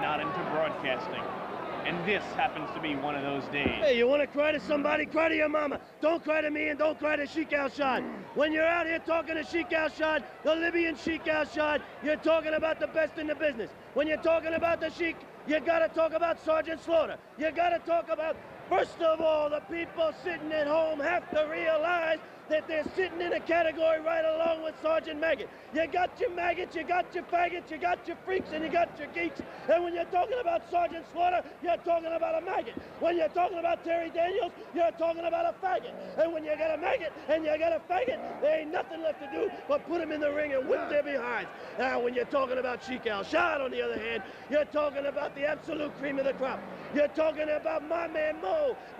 not into broadcasting. And this happens to be one of those days. Hey, you want to cry to somebody? Cry to your mama. Don't cry to me and don't cry to Shiek Al Shaad. When you're out here talking to Shiek Al Shaad, the Libyan Shiek Al Shaad, you're talking about the best in the business. When you're talking about the Sheik, you got to talk about Sergeant Slaughter. You got to talk about, first of all, the people sitting at home have to realize that they're sitting in a category right along with Sergeant Maggot. You got your maggots, you got your faggots, you got your freaks, and you got your geeks. And when you're talking about Sergeant Slaughter, you're talking about a maggot. When you're talking about Terry Daniels, you're talking about a faggot. And when you got a maggot and you got a faggot, there ain't nothing left to do but put them in the ring and whip their behinds. Now, when you're talking about Shiek Al Shaad, on the other hand, you're talking about the absolute cream of the crop. You're talking about my man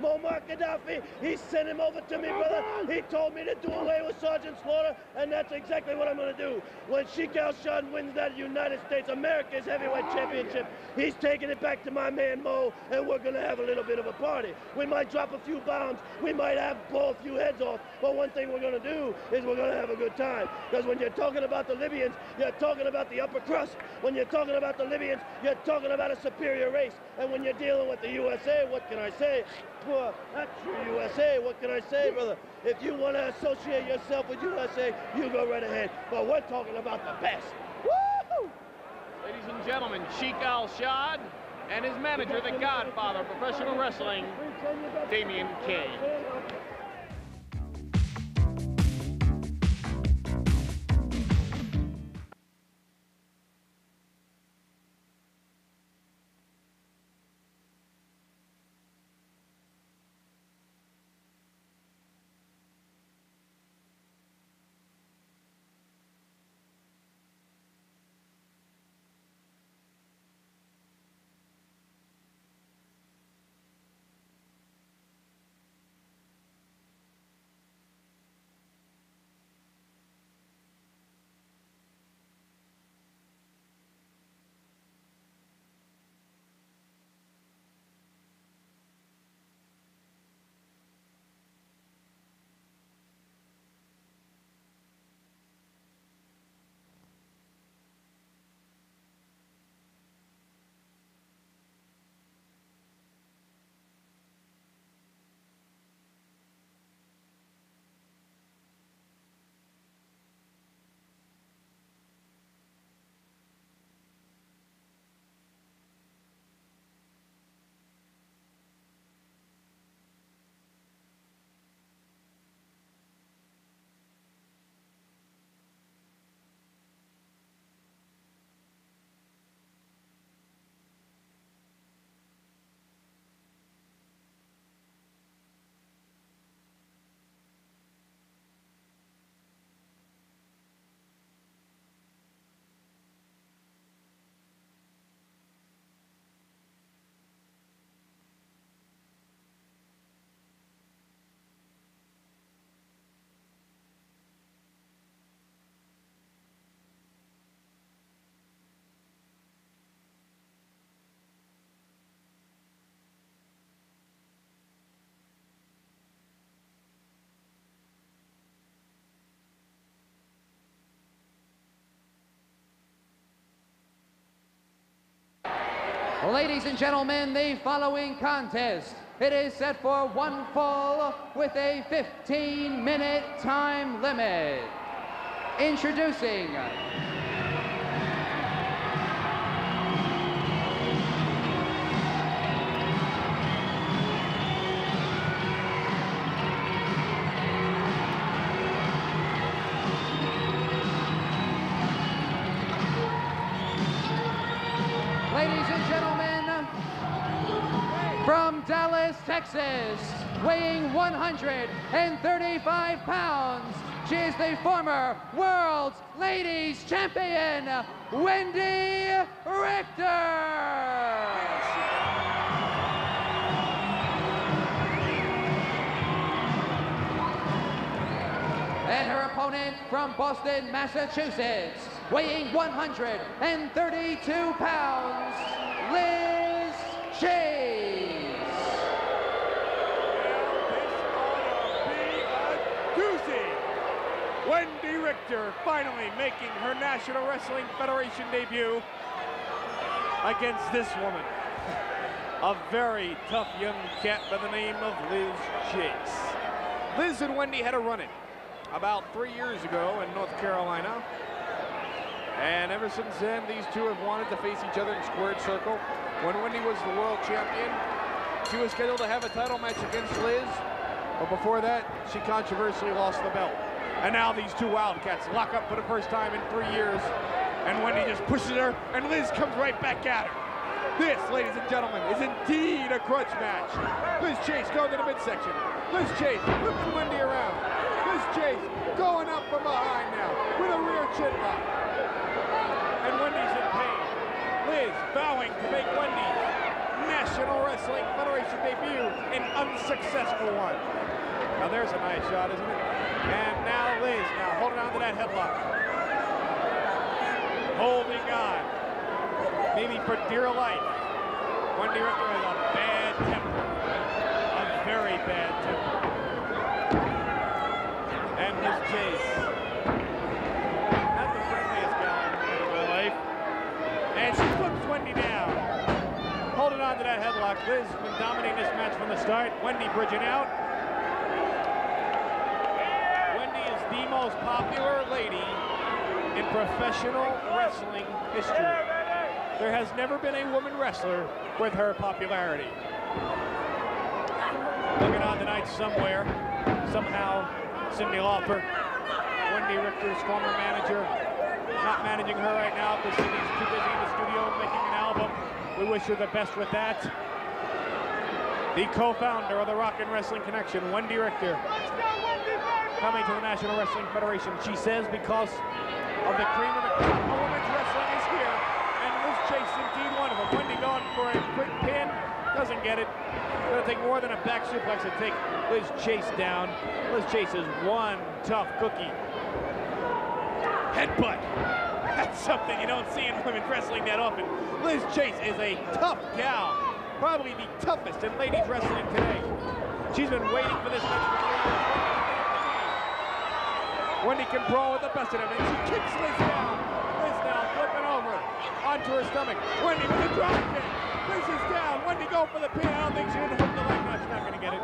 Muammar Gaddafi. He sent him over to me, brother. He told me to do away with Sergeant Slaughter, and that's exactly what I'm going to do. When Shiek Al Shaad wins that United States America's Heavyweight Championship, he's taking it back to my man Mo, and we're going to have a little bit of a party. We might drop a few bombs, we might blow a few heads off, but one thing we're going to do is we're going to have a good time. Because when you're talking about the Libyans, you're talking about the upper crust. When you're talking about the Libyans, you're talking about a superior race. And when you're dealing with the USA, what can I say? Well, that's true USA. What can I say, brother? If you want to associate yourself with USA, you go right ahead. But we're talking about the best. Woo! Ladies and gentlemen, Shiek Al Shaad and his manager, the godfather of professional wrestling, Damien Kane. Ladies and gentlemen, the following contest, it is set for one fall with a 15-minute time limit. Introducing from Dallas, Texas, weighing 135 pounds, she is the former World's Ladies Champion, Wendi Richter. And her opponent from Boston, Massachusetts, weighing 132 pounds, Liz Chase. Wendi Richter finally making her National Wrestling Federation debut. against this woman. A very tough young cat by the name of Liz Chase. Liz and Wendi had a run-in about 3 years ago in North Carolina. And ever since then, these two have wanted to face each other in squared circle. When Wendi was the world champion, she was scheduled to have a title match against Liz. But before that, she controversially lost the belt. And now these two Wildcats lock up for the first time in 3 years. And Wendi just pushes her, and Liz comes right back at her. This, ladies and gentlemen, is indeed a crutch match. Liz Chase going to the midsection. Liz Chase flipping Wendi around. Liz Chase going up from behind now with a rear chin lock. And Wendi's in pain. Liz vowing to make Wendi's National Wrestling Federation debut an unsuccessful one. Now there's a nice shot, isn't it? And now Liz now holding on to that headlock. Holding on. Maybe for dear life. Wendi Richter has a bad temper. A very bad temper. And Liz Chase. Not the friendliest gal I've ever met in my life. And she flips Wendi down. Holding on to that headlock. Liz has been dominating this match from the start. Wendi bridging out. Wendi is the most popular lady in professional wrestling history. There has never been a woman wrestler with her popularity. Looking on tonight somewhere, somehow, Cyndi Lauper, Wendi Richter's former manager, not managing her right now because Cindy's too busy in the studio making an album. We wish her the best with that. The co-founder of the Rockin' Wrestling Connection, Wendi Richter, coming to the National Wrestling Federation. She says because of the cream of the crop, a women's wrestling is here. Liz Chase, indeed one of them. Wendi going for a quick pin, doesn't get it. Gonna take more than a back suplex to take Liz Chase down. Liz Chase is one tough cookie. Headbutt. That's something you don't see in women's wrestling that often. Liz Chase is a tough gal, probably the toughest in ladies wrestling today. She's been waiting for this match for 3 years. Wendi can brawl with the best of them, and she kicks Liz down. Liz now flipping over onto her stomach. Wendi with a drop kick. Liz is down. Wendi go for the pin. I don't think she didn't hook the leg. No, she's not going to get it.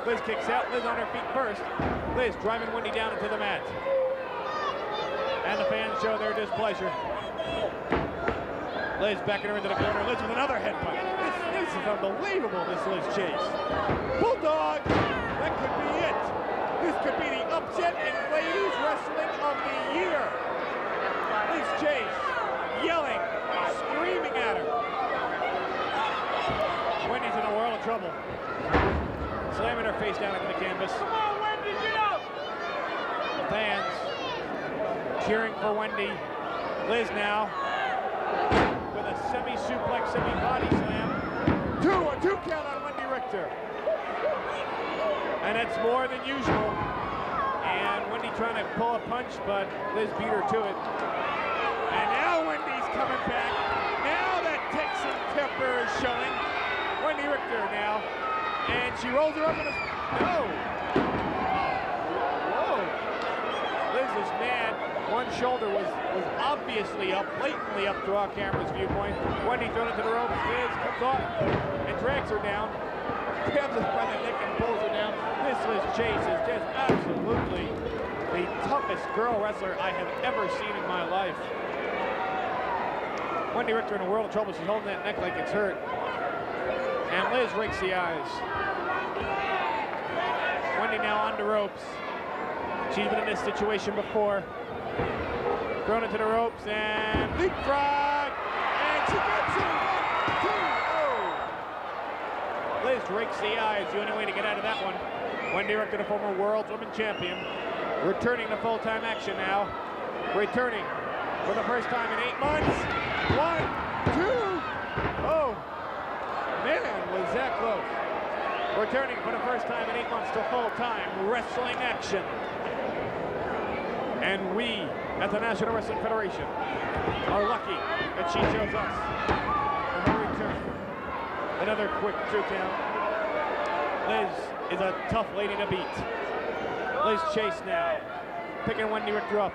Liz kicks out. Liz on her feet first. Liz driving Wendi down into the mat. And the fans show their displeasure. Liz backing her into the corner. Liz with another headbutt. This is unbelievable, this Liz Chase. Bulldog. That could be it. This could be the upset in ladies wrestling of the year. Liz Chase yelling, screaming at her. Wendi's in a world of trouble. Slamming her face down into the canvas. Come on, Wendi, get up! The fans cheering for Wendi. Liz now with a semi-suplex, semi-body slam. A two count on Wendi Richter. And that's more than usual. And Wendi trying to pull a punch, but Liz beat her to it. And now Wendi's coming back. Now that Texan temper is showing. Wendi Richter now. And she rolls her up in a... No! Whoa! Liz is mad. One shoulder was obviously up, blatantly up to our camera's viewpoint. Wendi thrown into the ropes. Liz comes off and drags her down. Grabs her by the neck and pulls her down. This Liz Chase is just absolutely the toughest girl wrestler I have ever seen in my life. Wendi Richter in a world of trouble. She's holding that neck like it's hurt. And Liz rakes the eyes. Wendi now on the ropes. She's been in this situation before. Thrown into the ropes and leapfrog. And she gets it. 1, 2, oh. Liz rakes the eyes. The only way to get out of that one. Wendi Richter, the former world women champion, returning to full-time action now. Returning for the first time in 8 months. 1, 2. Oh, man, was that close. Returning for the first time in 8 months to full-time wrestling action. And we, at the National Wrestling Federation, are lucky that she chose us for her return. Another quick 2 count. Liz is a tough lady to beat. Liz Chase now, picking Wendi Richter up.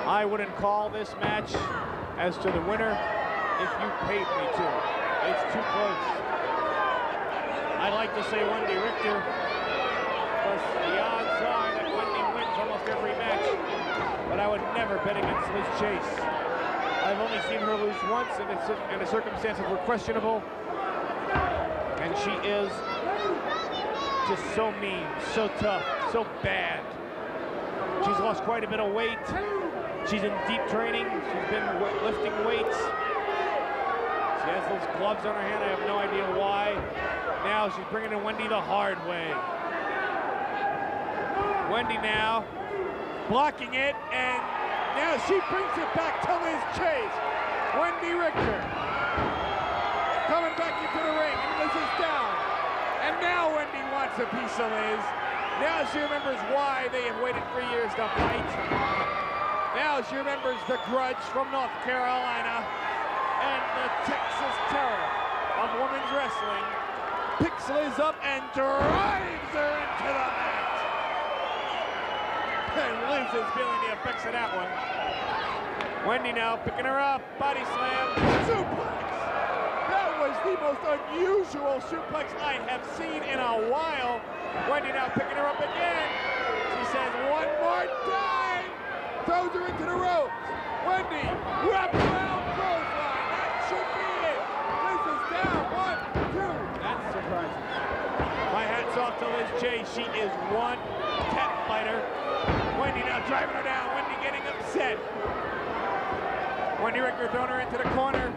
I wouldn't call this match as to the winner you paid me to. It's too close. I'd like to say Wendi Richter, because the odds are that Wendi wins almost every match, but I would never bet against Liz Chase. I've only seen her lose once, and the circumstances were questionable, and she is just so mean, so tough, so bad. She's lost quite a bit of weight. She's in deep training. She's been lifting weights. She has those gloves on her hand. I have no idea why. Now she's bringing in Wendi the hard way. Wendi now blocking it, and now she brings it back to Liz Chase. Wendi Richter coming back into the ring, and Liz is down. And now Wendi wants a piece of Liz. Now she remembers why they have waited 3 years to fight. Now she remembers the grudge from North Carolina and the Texas terror of women's wrestling. Picks Liz up and drives her into the mat. And Liz is feeling the effects of that one. Wendi now picking her up, body slam, suplex. That was the most unusual suplex I have seen in a while. Wendi now picking her up again. She says, one more time. Throws her into the ropes. Wendi, wrap around clothesline. That should be it. Liz is down. 1, 2. That's surprising. My hat's off to Liz Chase. She is one cat fighter. Wendi now driving her down. Wendi getting upset. Wendi Richter throwing her into the corner.